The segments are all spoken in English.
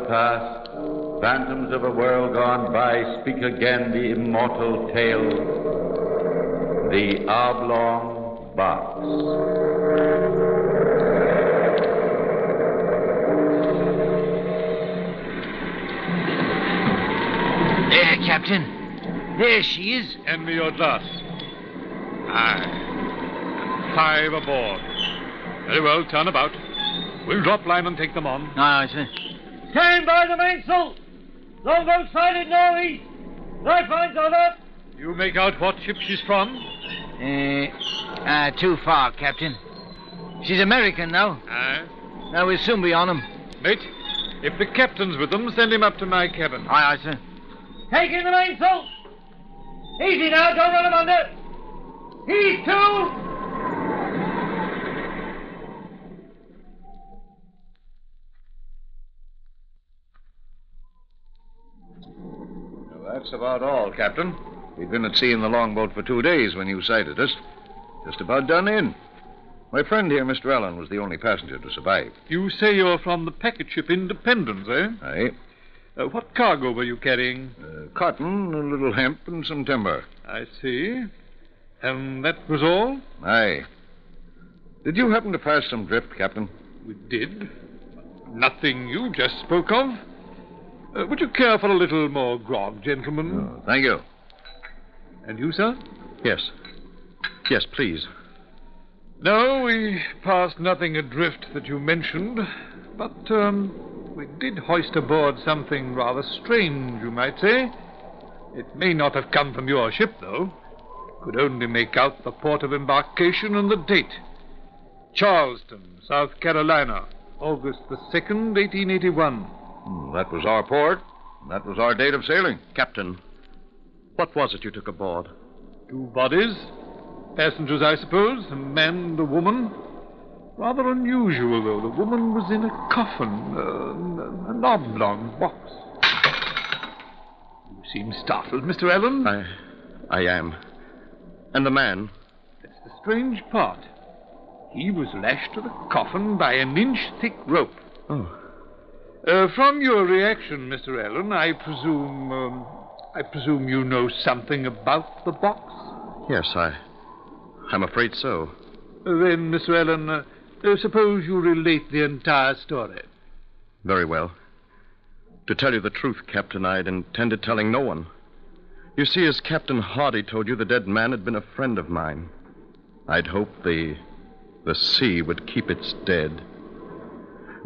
past, phantoms of a world gone by, speak again the immortal tale, the Oblong Box. There, Captain. There she is. Hand me your glass. Aye. 5 aboard. Very well, turn about. We'll drop line and take them on. Aye, sir. Stand by the mainsail. Longboat sighted northeast. Lifelines are up. You make out what ship she's from? Too far, Captain. She's American, though. Aye. Now, we'll soon be on 'em. Mate, if the captain's with them, send him up to my cabin. Aye, aye, sir. Take in the mainsail. Easy now, don't run him under. He's to. Well, that's about all, Captain. We'd been at sea in the longboat for 2 days when you sighted us. Just about done in. My friend here, Mr. Allen, was the only passenger to survive. You say you're from the packet ship Independence, eh? Aye. What cargo were you carrying? Cotton, a little hemp, and some timber. I see. And that was all? Aye. Did you happen to pass some drift, Captain? We did. Nothing you just spoke of. Would you care for a little more grog, gentlemen? Oh, thank you. And you, sir? Yes. Yes, please. No, we passed nothing adrift that you mentioned. But, we did hoist aboard something rather strange, you might say. It may not have come from your ship, though. Could only make out the port of embarkation and the date. Charleston, South Carolina, August the 2nd, 1881. That was our port. That was our date of sailing. Captain, what was it you took aboard? 2 bodies. Passengers, I suppose, a man and a woman. Rather unusual, though. The woman was in a coffin, an oblong box. You seem startled, Mr. Allen. I am. And the man? That's the strange part. He was lashed to the coffin by an inch-thick rope. Oh. From your reaction, Mr. Allen, I presume you know something about the box? Yes, I'm afraid so. Then, Mr. Allen, suppose you relate the entire story. Very well. To tell you the truth, Captain, I'd intended telling no one. You see, as Captain Hardy told you, the dead man had been a friend of mine. I'd hoped the sea would keep its dead.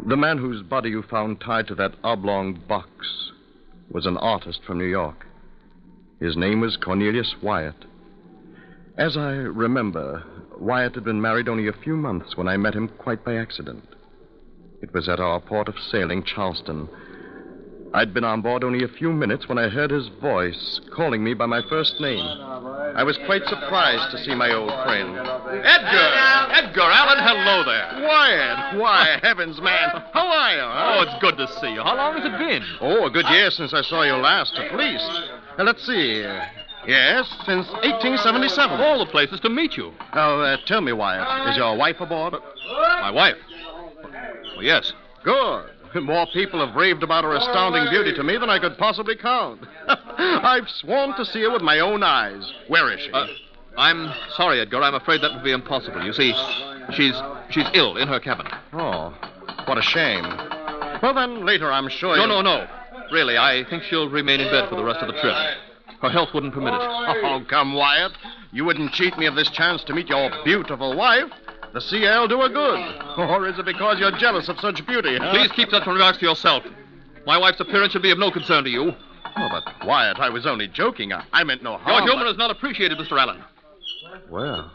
The man whose body you found tied to that oblong box was an artist from New York. His name was Cornelius Wyatt. As I remember, Wyatt had been married only a few months when I met him quite by accident. It was at our port of sailing, Charleston. I'd been on board only a few minutes when I heard his voice calling me by my first name. I was quite surprised to see my old friend. Edgar Allan, hello there. Wyatt! Why, heavens, man. How are you? Huh? Oh, it's good to see you. How long has it been? Oh, a good year since I saw you last, at least. Let's see. Yes, since 1877. All the places to meet you. Now, tell me, Wyatt, is your wife aboard? My wife? Well, yes. Good. More people have raved about her astounding beauty to me than I could possibly count. I've sworn to see her with my own eyes. Where is she? I'm sorry, Edgar. I'm afraid that would be impossible. You see, she's ill in her cabin. Oh, what a shame. Well, then, later, I'm sure No. Really, I think she'll remain in bed for the rest of the trip. Her health wouldn't permit it. Oh, come, Wyatt. You wouldn't cheat me of this chance to meet your beautiful wife. The sea air'll do her good. Or is it because you're jealous of such beauty, huh? Please keep such remarks to yourself. My wife's appearance should be of no concern to you. Oh, but, Wyatt, I was only joking. I meant no harm. Your humor is not appreciated, Mr. Allen. Well,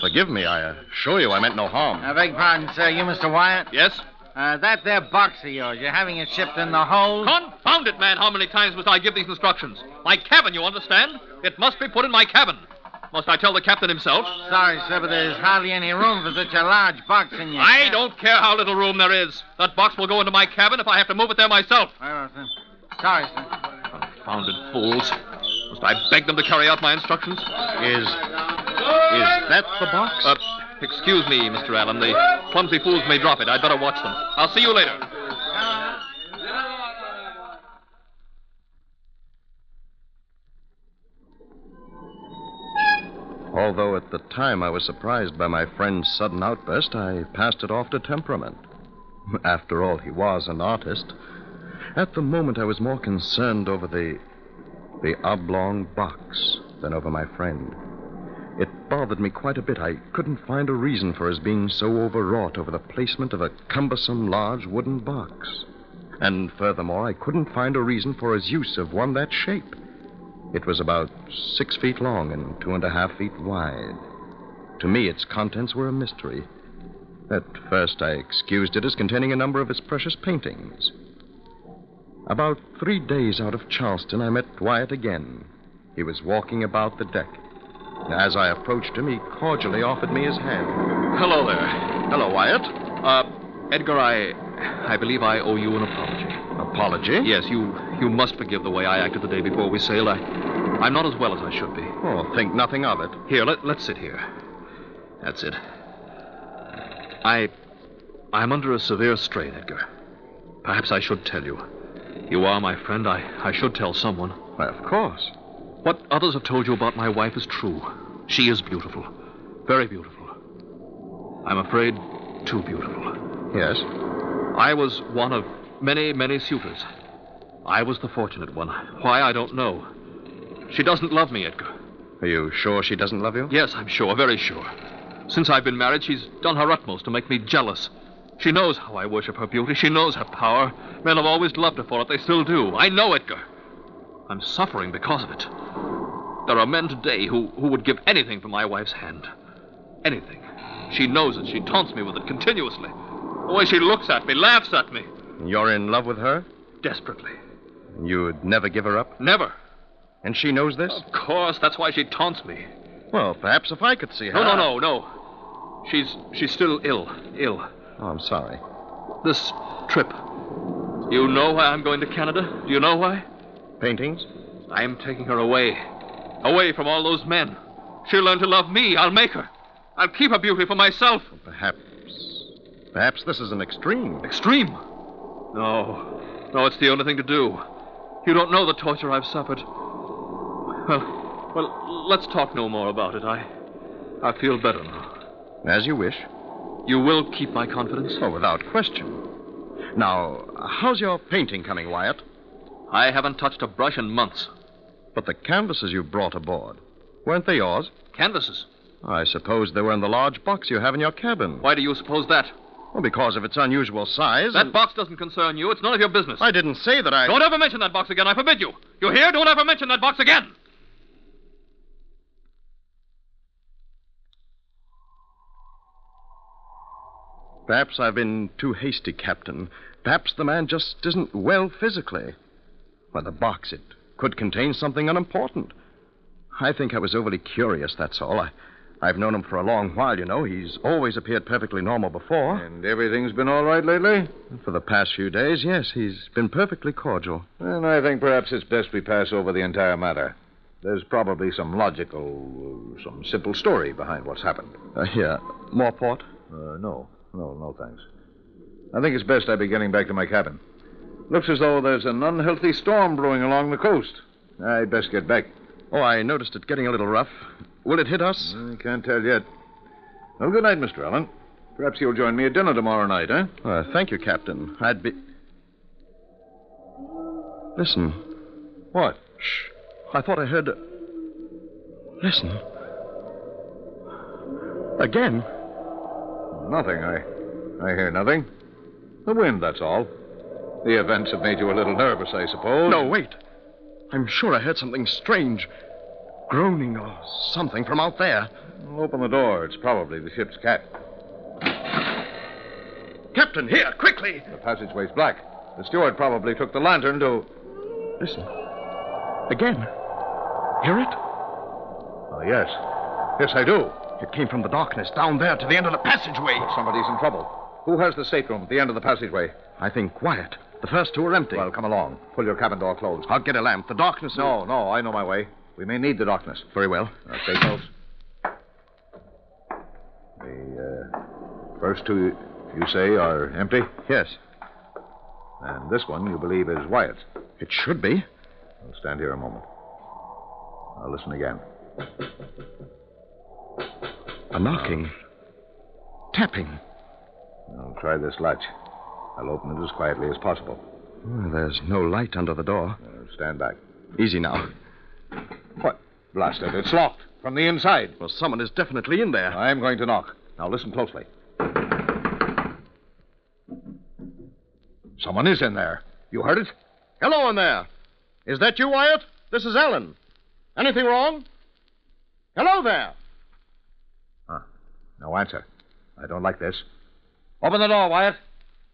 forgive me. I assure you I meant no harm. I beg pardon, sir. You, Mr. Wyatt? Yes? That there box of yours, you're having it shipped in the hold? Confound it, man. How many times must I give these instructions? My cabin, you understand? It must be put in my cabin. Must I tell the captain himself? Sorry, sir, but there's hardly any room for such a large box in your... I don't care how little room there is. That box will go into my cabin if I have to move it there myself. Very well, sir. Sorry, sir. Confounded fools. Must I beg them to carry out my instructions? Is that the box? Excuse me, Mr. Allen. The clumsy fools may drop it. I'd better watch them. I'll see you later. Although at the time I was surprised by my friend's sudden outburst, I passed it off to temperament. After all, he was an artist. At the moment, I was more concerned over the oblong box than over my friend. It bothered me quite a bit. I couldn't find a reason for his being so overwrought over the placement of a cumbersome large wooden box. And furthermore, I couldn't find a reason for his use of one that shape. It was about 6 feet long and 2.5 feet wide. To me, its contents were a mystery. At first, I excused it as containing a number of his precious paintings. About 3 days out of Charleston, I met Wyatt again. He was walking about the deck. As I approached him, he cordially offered me his hand. Hello there. Hello, Wyatt. Edgar, I believe I owe you an apology. Apology? Yes, you must forgive the way I acted the day before we sailed. I'm not as well as I should be. Oh, think nothing of it. Here, let's sit here. That's it. I'm under a severe strain, Edgar. Perhaps I should tell you. You are my friend. I should tell someone. Why, of course. What others have told you about my wife is true. She is beautiful. Very beautiful. I'm afraid too beautiful. Yes? I was one of many, many suitors. I was the fortunate one. Why, I don't know. She doesn't love me, Edgar. Are you sure she doesn't love you? Yes, I'm sure, very sure. Since I've been married, she's done her utmost to make me jealous. She knows how I worship her beauty. She knows her power. Men have always loved her for it. They still do. I know, Edgar. I'm suffering because of it. There are men today who would give anything for my wife's hand. Anything. She knows it. She taunts me with it continuously. The way she looks at me, laughs at me. You're in love with her? Desperately. You'd never give her up? Never. And she knows this? Of course. That's why she taunts me. Well, perhaps if I could see her... No. She's still ill. Oh, I'm sorry. This trip. You know why I'm going to Canada? Do you know why? Paintings? I'm taking her away. Away from all those men. She'll learn to love me. I'll make her. I'll keep her beauty for myself. Well, perhaps this is an extreme. Extreme? No, it's the only thing to do. You don't know the torture I've suffered. Well, let's talk no more about it. I feel better now. As you wish. You will keep my confidence? Oh, without question. Now, how's your painting coming, Wyatt? I haven't touched a brush in months. But the canvases you brought aboard, weren't they yours? Canvases? I suppose they were in the large box you have in your cabin. Why do you suppose that? Well, because of its unusual size. That box doesn't concern you. It's none of your business. I didn't say that I... Don't ever mention that box again. I forbid you. You hear? Don't ever mention that box again. Perhaps I've been too hasty, Captain. Perhaps the man just isn't well physically. Well, the box, it could contain something unimportant. I think I was overly curious, that's all. I've known him for a long while, you know. He's always appeared perfectly normal before. And everything's been all right lately? For the past few days, yes. He's been perfectly cordial. And I think perhaps it's best we pass over the entire matter. There's probably some some simple story behind what's happened. Here, more port? No, thanks. I think it's best I be getting back to my cabin. Looks as though there's an unhealthy storm brewing along the coast. I'd best get back. Oh, I noticed it getting a little rough. Will it hit us? I can't tell yet. Well, good night, Mr. Allen. Perhaps you'll join me at dinner tomorrow night, eh? Thank you, Captain. I'd be... Listen. What? Shh. I thought I heard... Listen. Again. Nothing. I hear nothing. The wind, that's all. The events have made you a little nervous, I suppose. No, wait. I'm sure I heard something strange. Groaning or something from out there. Open the door. It's probably the ship's cat. Captain, here, quickly! The passageway's black. The steward probably took the lantern to... Listen. Again. Hear it? Oh, yes. Yes, I do. It came from the darkness down there to the end of the passageway. Somebody's in trouble. Who has the stateroom at the end of the passageway? I think Wyatt. The first two are empty. Well, come along. Pull your cabin door closed. I'll get a lamp. The darkness... No, I know my way. We may need the darkness. Very well. Stay close. The first two, you say, are empty? Yes. And this one you believe is Wyatt's? It should be. I'll stand here a moment. I'll listen again. A knocking. Tapping. I'll try this latch. I'll open it as quietly as possible. There's no light under the door. Stand back. Easy now. What? Blast it. It's locked from the inside. Well, someone is definitely in there. I'm going to knock. Now listen closely. Someone is in there. You heard it? Hello in there. Is that you, Wyatt? This is Alan. Anything wrong? Hello there. No answer. I don't like this. Open the door, Wyatt.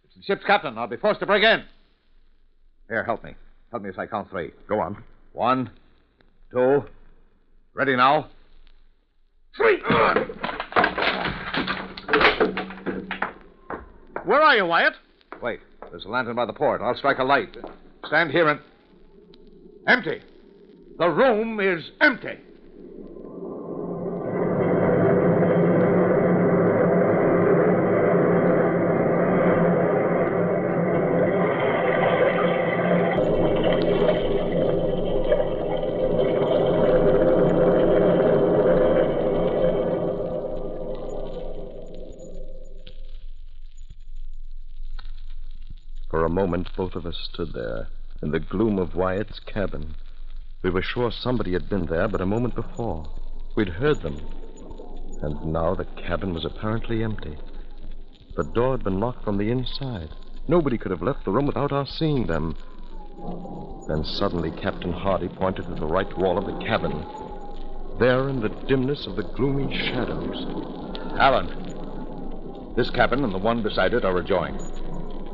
It's the ship's captain. I'll be forced to break in. Here, help me. Help me as I count 3. Go on. 1, 2. Ready now. 3. Where are you, Wyatt? Wait. There's a lantern by the port. I'll strike a light. Stand here and... Empty. The room is empty. For a moment, both of us stood there, in the gloom of Wyatt's cabin. We were sure somebody had been there but a moment before. We'd heard them. And now the cabin was apparently empty. The door had been locked from the inside. Nobody could have left the room without our seeing them. Then suddenly Captain Hardy pointed to the right wall of the cabin. There in the dimness of the gloomy shadows. Alan, this cabin and the one beside it are adjoined.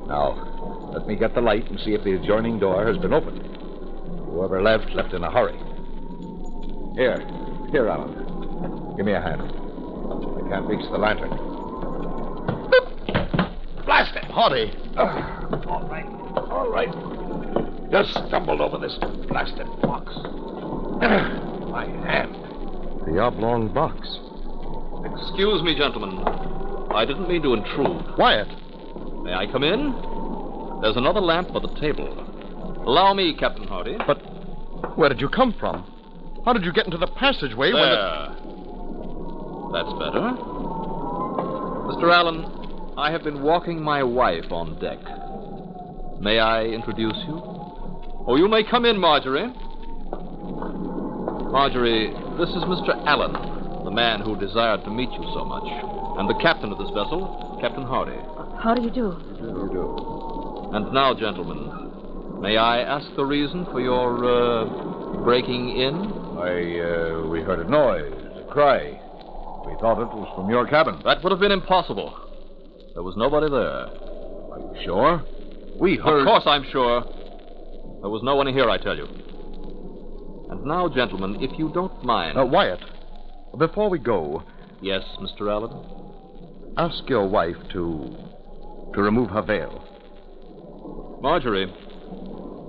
Now, let me get the light and see if the adjoining door has been opened. Whoever left in a hurry. Here, Alan. Give me a hand. I can't reach the lantern. Blast it! Hardy! All right. Just stumbled over this blasted box. My hand. The oblong box. Excuse me, gentlemen. I didn't mean to intrude. Wyatt! May I come in? There's another lamp by the table. Allow me, Captain Hardy. But where did you come from? How did you get into the passageway when That's better. Mr. Allen, I have been walking my wife on deck. May I introduce you? Oh, you may come in, Marjorie. Marjorie, this is Mr. Allen, the man who desired to meet you so much, and the captain of this vessel, Captain Hardy. How do you do? You do. And now, gentlemen, may I ask the reason for your, breaking in? We heard a noise, a cry. We thought it was from your cabin. That would have been impossible. There was nobody there. Are you sure? We heard... Of course I'm sure. There was no one here, I tell you. And now, gentlemen, if you don't mind... Wyatt, before we go... Yes, Mr. Allen? Ask your wife to remove her veil. Marjorie,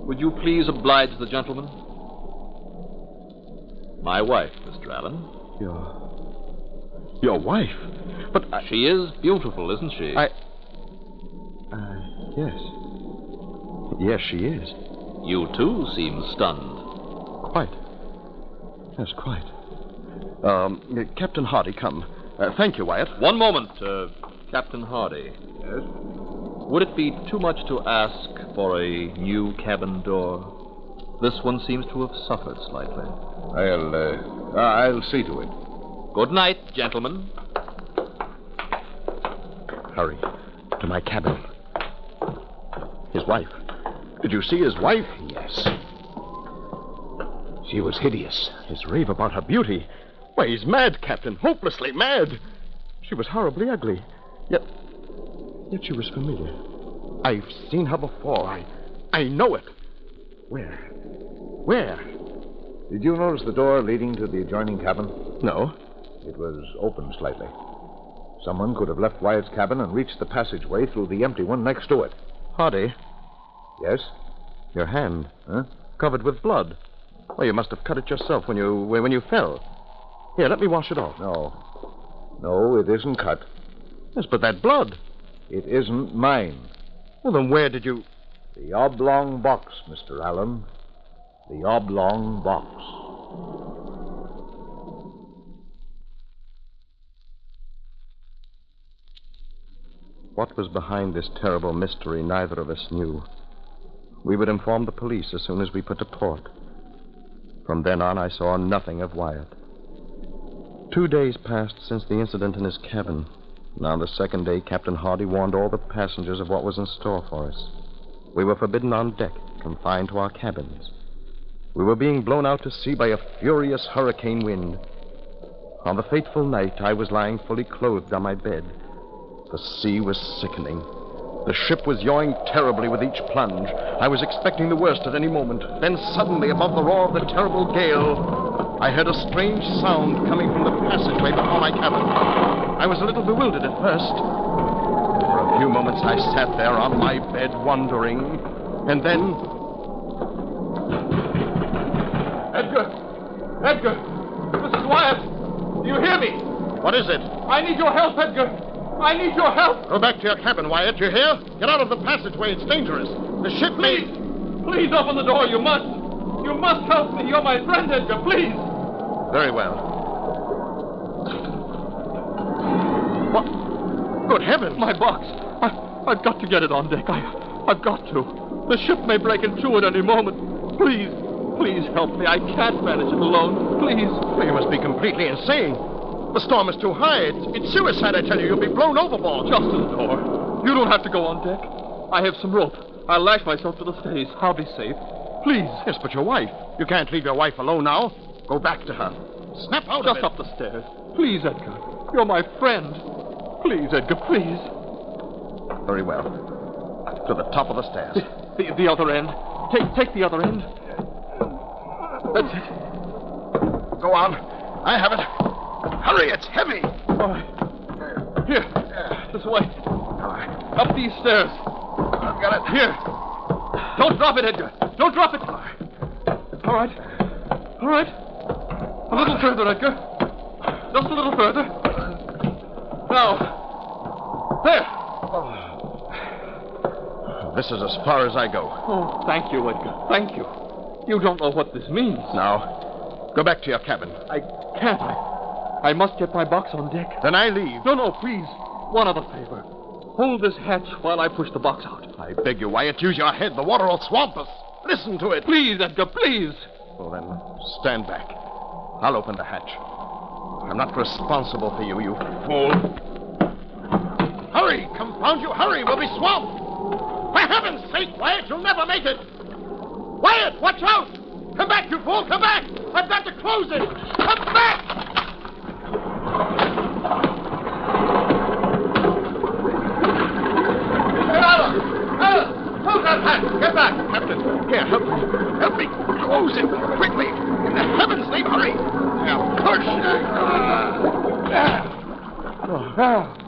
would you please oblige the gentleman? My wife, Mr. Allen. Your wife? But she is beautiful, isn't she? Yes. Yes, she is. You, too, seem stunned. Quite. Yes, quite. Captain Hardy, come. Thank you, Wyatt. One moment, Captain Hardy. Yes? Would it be too much to ask for a new cabin door? This one seems to have suffered slightly. I'll see to it. Good night, gentlemen. Hurry. To my cabin. His wife. Did you see his wife? Yes. She was hideous. His rave about her beauty. Why, he's mad, Captain. Hopelessly mad. She was horribly ugly. Yet she was familiar. I've seen her before. I know it. Where? Did you notice the door leading to the adjoining cabin? No. It was open slightly. Someone could have left Wyatt's cabin and reached the passageway through the empty one next to it. Hardy, Yes? your hand. Huh? Covered with blood. Well, you must have cut it yourself when you fell. Here, let me wash it off. No, it isn't cut. Yes, but that blood. It isn't mine. Well, then where did you... The oblong box, Mr. Allen. The oblong box. What was behind this terrible mystery, neither of us knew. We would inform the police as soon as we put to port. From then on, I saw nothing of Wyatt. 2 days passed since the incident in his cabin. And on the second day, Captain Hardy warned all the passengers of what was in store for us. We were forbidden on deck, confined to our cabins. We were being blown out to sea by a furious hurricane wind. On the fateful night, I was lying fully clothed on my bed. The sea was sickening. The ship was yawing terribly with each plunge. I was expecting the worst at any moment. Then suddenly, above the roar of the terrible gale, I heard a strange sound coming from the passageway before my cabin. I was a little bewildered at first. For a few moments, I sat there on my bed, wondering. And then... Edgar! Edgar! Mrs. Wyatt! Do you hear me? What is it? I need your help, Edgar! I need your help! Go back to your cabin, Wyatt. You hear? Get out of the passageway. It's dangerous. The ship may... Please open the door. You must. You must help me. You're my friend, Edgar. Please. Very well. What? Good heavens. My box. I've got to get it on deck. I've got to. The ship may break in two at any moment. Please help me. I can't manage it alone. Please. Well, you must be completely insane. The storm is too high. It's suicide, I tell you. You'll be blown overboard. Just to the door. You don't have to go on deck. I have some rope. I'll lash myself to the stays. I'll be safe. Please. Yes, but your wife. You can't leave your wife alone now. Go back to her. Snap out of it. Just up the stairs. Please, Edgar. You're my friend. Please, Edgar, please. Very well. To the top of the stairs. The other end. Take the other end. That's it. Go on. I have it. Hurry, it's heavy. All right. Here. This way. All right. Up these stairs. I've got it. Here. Don't drop it, Edgar. Don't drop it. All right. All right. A little further, Edgar. Just a little further. Now. There. This is as far as I go. Oh, thank you, Edgar. Thank you. You don't know what this means. Now, go back to your cabin. I can't. I must get my box on deck. Then I leave. No, please. One other favor. Hold this hatch while I push the box out. I beg you, Wyatt, use your head. The water will swamp us. Listen to it. Please, Edgar, please. Well, then, stand back. I'll open the hatch. I'm not responsible for you, you fool. Hurry, confound you, hurry. We'll be swamped. For heaven's sake, Wyatt, you'll never make it. Wyatt, watch out. Come back, you fool, come back. I've got to close it. Come back. Close that hatch! Get back! Captain, here, help me. Help me. Close it quickly. In the heaven's name, hurry. Now, push.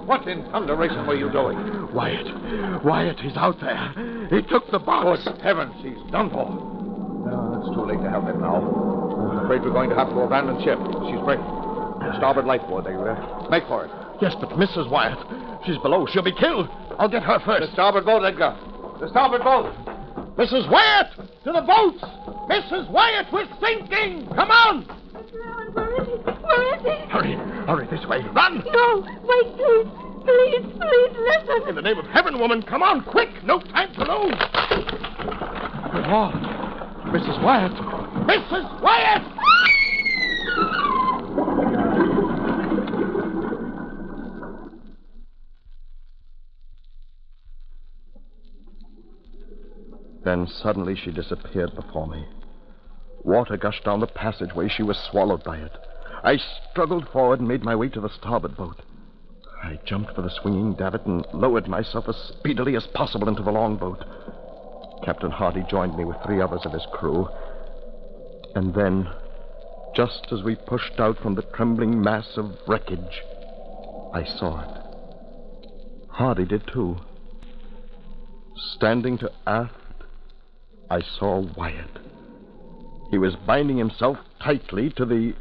What in thunderation were you doing? Wyatt, he's out there. He took the box. Good heavens, he's done for. No, it's too late to help him now. I'm afraid we're going to have to abandon ship. She's breaking. The starboard lifeboard, they make for it. Yes, but Mrs. Wyatt, she's below. She'll be killed. I'll get her first. The starboard boat, Edgar. The starboard boat. Mrs. Wyatt! To the boats! Mrs. Wyatt, we're sinking! Come on! Where is he? Hurry this way. Run! No, wait, please, listen. In the name of heaven, woman, come on, quick! No time to lose! Good Lord. Mrs. Wyatt! Mrs. Wyatt! Then suddenly she disappeared before me. Water gushed down the passageway. She was swallowed by it. I struggled forward and made my way to the starboard boat. I jumped for the swinging davit and lowered myself as speedily as possible into the longboat. Captain Hardy joined me with 3 others of his crew. And then, just as we pushed out from the trembling mass of wreckage, I saw it. Hardy did too. Standing to aft, I saw Wyatt. He was binding himself tightly to the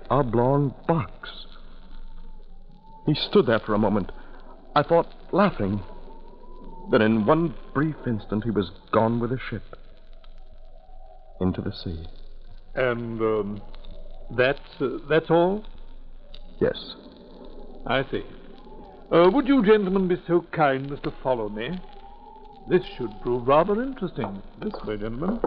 oblong box. He stood there for a moment. I thought, laughing. Then in one brief instant, he was gone with the ship. Into the sea. And, that's all? Yes. I see. Would you gentlemen be so kind as to follow me? This should prove rather interesting. This way, gentlemen.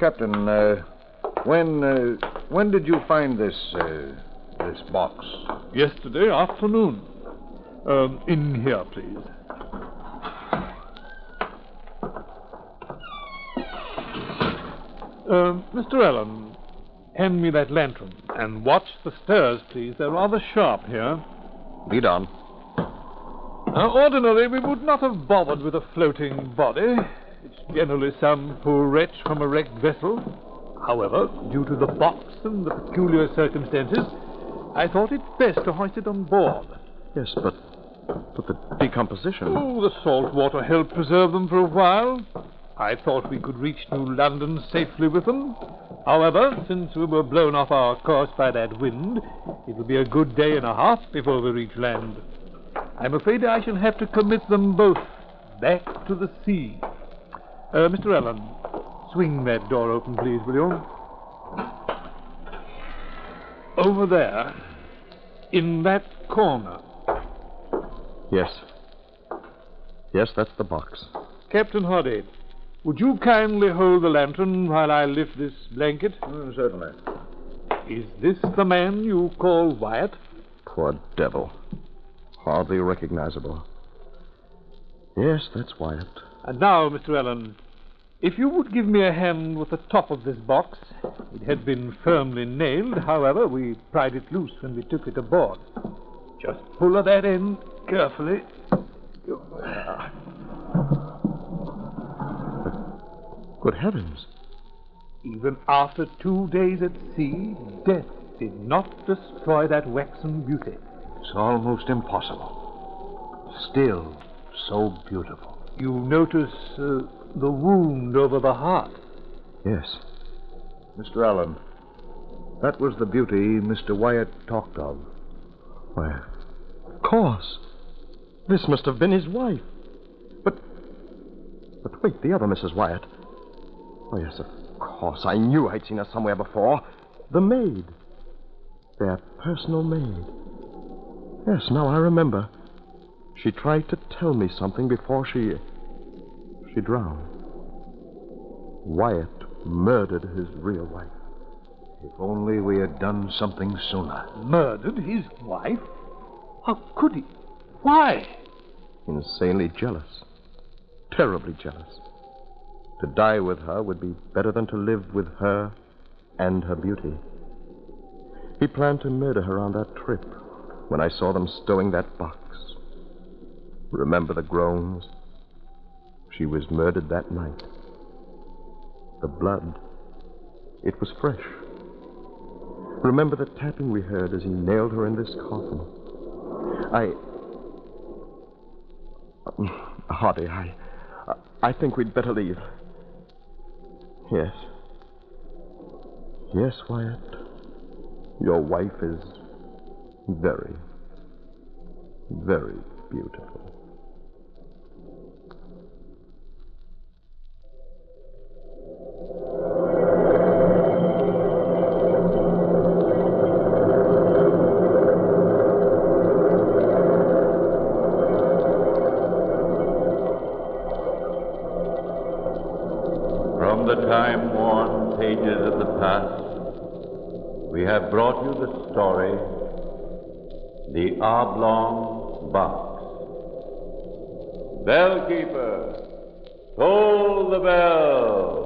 Captain, when did you find this box? Yesterday afternoon. In here, please. Mr. Allen, hand me that lantern. And watch the stairs, please. They're rather sharp here. Lead on. Ordinarily, we would not have bothered with a floating body. It's generally some poor wretch from a wrecked vessel. However, due to the box and the peculiar circumstances, I thought it best to hoist it on board. Yes, but the decomposition. Oh, the salt water helped preserve them for a while. I thought we could reach New London safely with them. However, since we were blown off our course by that wind, it will be a good day and a half before we reach land. I'm afraid I shall have to commit them both back to the sea. Mr. Allen, swing that door open, please, will you? Over there, in that corner. Yes. Yes, that's the box. Captain Hoddy, would you kindly hold the lantern while I lift this blanket? Certainly. Is this the man you call Wyatt? Poor devil. Hardly recognizable. Yes, that's Wyatt. And now, Mr. Allen, if you would give me a hand with the top of this box. It had been firmly nailed. However, we pried it loose when we took it aboard. Just pull at that end carefully. Good heavens. Even after 2 days at sea, death did not destroy that waxen beauty. It's almost impossible. Still so beautiful. You notice the wound over the heart. Yes. Mr. Allen, that was the beauty Mr. Wyatt talked of. Why, of course. This must have been his wife. But wait, the other Mrs. Wyatt. Oh, yes, of course. I knew I'd seen her somewhere before. The maid. Their personal maid. Yes, now I remember. She tried to tell me something before she drowned. Wyatt murdered his real wife. If only we had done something sooner. Murdered his wife? How could he? Why? Insanely jealous. Terribly jealous. To die with her would be better than to live with her and her beauty. He planned to murder her on that trip when I saw them stowing that box. Remember the groans? She was murdered that night. The blood, it was fresh. Remember the tapping we heard as he nailed her in this coffin. Hardy, I think we'd better leave. Yes. Yes, Wyatt. Your wife is very, very beautiful. From the time-worn pages of the past, we have brought you the story, The Oblong Box. Bellkeeper, toll the bell.